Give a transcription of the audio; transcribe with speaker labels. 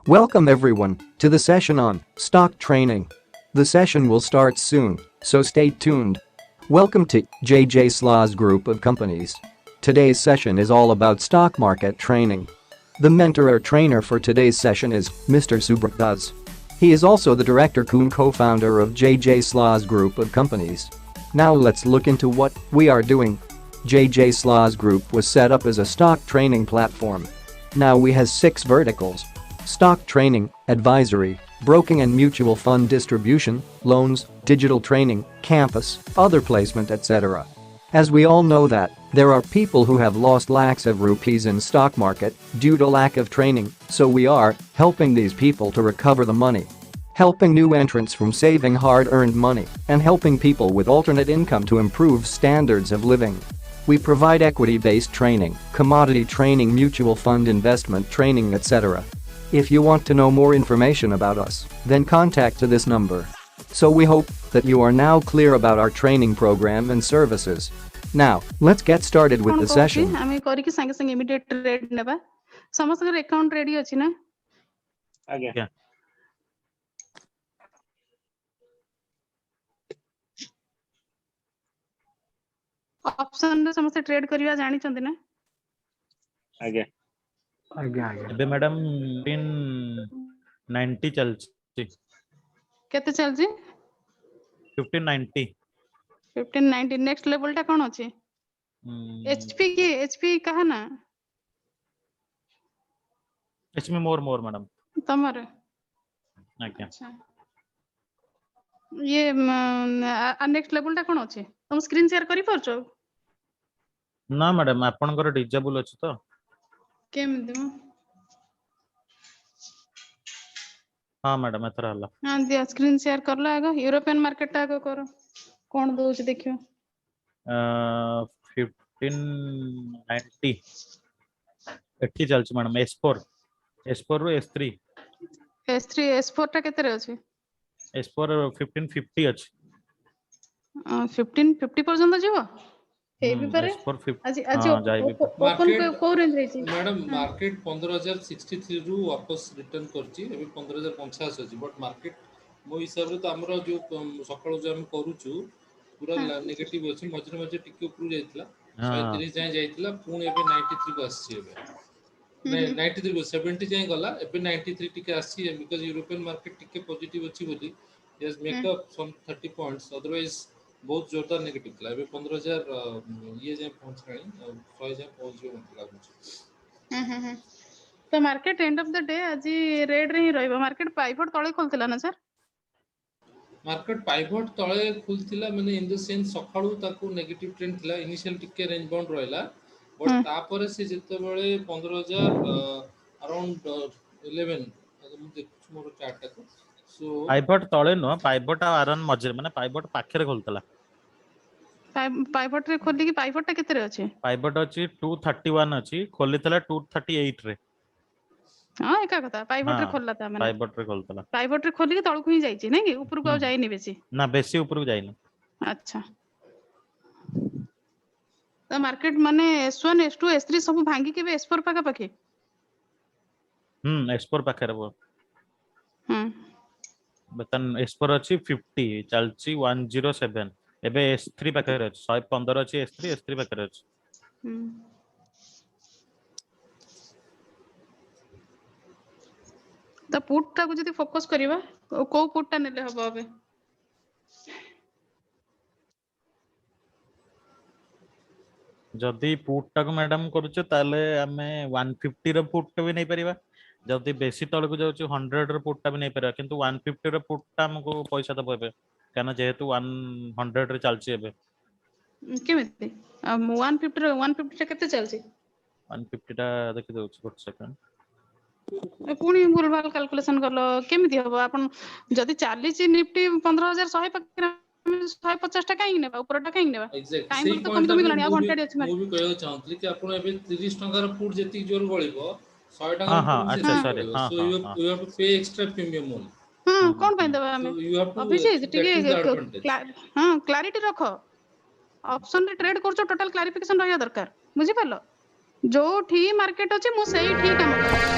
Speaker 1: Welcome everyone to the session on stock training. The session will start soon, so stay tuned. Welcome to SLAS group of companies. Today's session is all about stock market training. The mentor or trainer for today's session is Mr. Zerodha. He is also the director cum co-founder of SLAS group of companies. Now let's look into what we are doing. SLAS group was set up as a stock training platform. Now we has 6 verticals: stock training, advisory, broking and mutual fund distribution, loans, digital training, campus, other placement, etc. As we all know that, there are people who have lost lakhs of rupees in stock market due to lack of training, so we are helping these people to recover the money. Helping new entrants from saving hard-earned money and helping people with alternate income to improve standards of living. We provide equity-based training, commodity training, mutual fund investment training, etc. If you want to know more information about us, then contact to this number. So we hope that you are now clear about our training program and services. Now, let's get started with the session.
Speaker 2: আমি করি কি সঙ্গে সঙ্গে immediate trade নেবা সমস্তଙ୍କର account ready আছে না
Speaker 3: আজ্ঞা
Speaker 2: option ରେ ସମସ୍ତେ ଟ୍ରେଡ୍ କରିବା ଜାଣିଛନ୍ତି ନା
Speaker 3: ଆଜ୍ଞା
Speaker 4: ଆଜ୍ଞା
Speaker 3: ଏବେ ମ୍ୟାଡାମ 1590 ଚାଲିଛି
Speaker 2: କେତେ ଚାଲିଛି
Speaker 3: 1590
Speaker 2: 1590 ନେକ୍ସଟ ଲେଭେଲ ଟା କଣ ଅଛି एचपी की एचपी कहा ना
Speaker 3: एचपी मोर मैडम
Speaker 2: तमर
Speaker 3: आज्ञा
Speaker 2: अच्छा ये नेक्स्ट लेवल टा कोन अछि तुम स्क्रीन शेयर करि परछो
Speaker 3: ना मैडम आपनकर डिजेबल अछि तो
Speaker 2: केम दिमो
Speaker 3: हां मैडम एथरा हला
Speaker 2: हां दिया स्क्रीन शेयर करला आगो यूरोपियन मार्केट टा आगो करो कोन दोछ देखियो
Speaker 3: 1590 एठी चलछ मैडम S4 रो S3
Speaker 2: S4 टा केते रे अछि
Speaker 3: S4 1550 अछि
Speaker 2: 1550 पर्यंत जीवो हे भी पारे
Speaker 3: S4
Speaker 2: आज आज ओपन को रेंज रे छी
Speaker 5: मैडम मार्केट 15063 रु वापस रिटर्न करची एबे 15050 अछि बट मार्केट मो हिसाब रे तो हमरो जो सकाळ जो हम करूछु पूरा नेगेटिव अछि मझरे मझरे टिके ऊपर जाइतला 130 जाय जाइतला पुणी एबे 93 को आसी एबे नहीं 93 को 70 जाय गला एबे 93 टिके आसी बिकॉज़ यूरोपियन मार्केट टिके पॉजिटिव अछि बोली yes make up some 30 points otherwise बहुत जोरदार नेगेटिव थला एबे 15000 ये जाय पहुंचरानी 100 जाय पहुंच जो मत लागु
Speaker 2: तो market end of the day आज रेड रे ही रहइबो मार्केट पाइवट तळे खोलतिला ना सर
Speaker 5: मार्केट पाइवट तळे खुलतिला माने इन द सेंस सखाळू ताकू नेगेटिव ट्रेंड थिला इनिशियल टिके रेंज बाउंड रहला बट तापर से जते बेले 15000 अराउंड 11 मु देखछु मोर चार्ट टाको सो
Speaker 3: पाइवट तळे न पाइवट आरन मझे माने पाइवट पाखरे खोलतला
Speaker 2: पाइवट रे खोली की पाइवट टा केते रे अछि
Speaker 3: पाइवट अछि 231 अछि खोलितला 238 रे
Speaker 2: हां एका कथा पाइवट रे खोलला ता माने
Speaker 3: पाइवट रे खोलतला
Speaker 2: पाइवट रे खोली की तळकु ही जाईची नै की ऊपर को आ जाईनी बेसी
Speaker 3: ना बेसी ऊपर को जाईनी
Speaker 2: अच्छा तो मार्केट माने S1 S2 S3 सब भांगी के S4 पाका पाके
Speaker 3: S4 पाखरे बो बतन S4 अछि 50 चलची 107 एबे S3 पाखरे अछि 115 अछि S3 पाखरे अछि
Speaker 2: तो पुट टा को जदी फोकस करबा को पुट टा नेले हबो अबे
Speaker 3: जदी पुट टा को मैडम करूचे ताले हमें 150 रो पुट भी नहीं परिबा जदी बेसी तळ को जाउची 100 रो पुट टा भी नहीं परिबा किंतु 150 रो पुट टा हमको पैसा दबो एबे काना जेहेतु 100 रे चलची एबे
Speaker 2: केमिति 150 रो 150 टा केते चलची
Speaker 3: 150 टा देखि दउची 1 सेकंड
Speaker 2: पुणी भूलभाल कैलकुलेशन करलो केमिति हबो आपन जदी 40 निफ्टी 15100 पकरा 150 टा काई नेबा ऊपर टा काई नेबा टाइम तो कम कम गलानी 100 अछि
Speaker 5: मु भी कहयो चाहतली कि आपण एबे 30 टका रो पुट जेति जोर गळिबो 100 टका
Speaker 3: हां
Speaker 5: रो पुट
Speaker 3: अच्छा
Speaker 5: जेति
Speaker 3: सॉरी हां
Speaker 5: सो यू हैव टू पे एक्स्ट्रा प्रीमियम ओनली
Speaker 2: कोन पय देबा हमें अभिजीत टिके हां क्लैरिटी रखो ऑप्शन रे ट्रेड करछो टोटल क्लैरिफिकेशन रहया दरकार बुझि पालो जो ठी मार्केट अछि मु सही ठी काम कर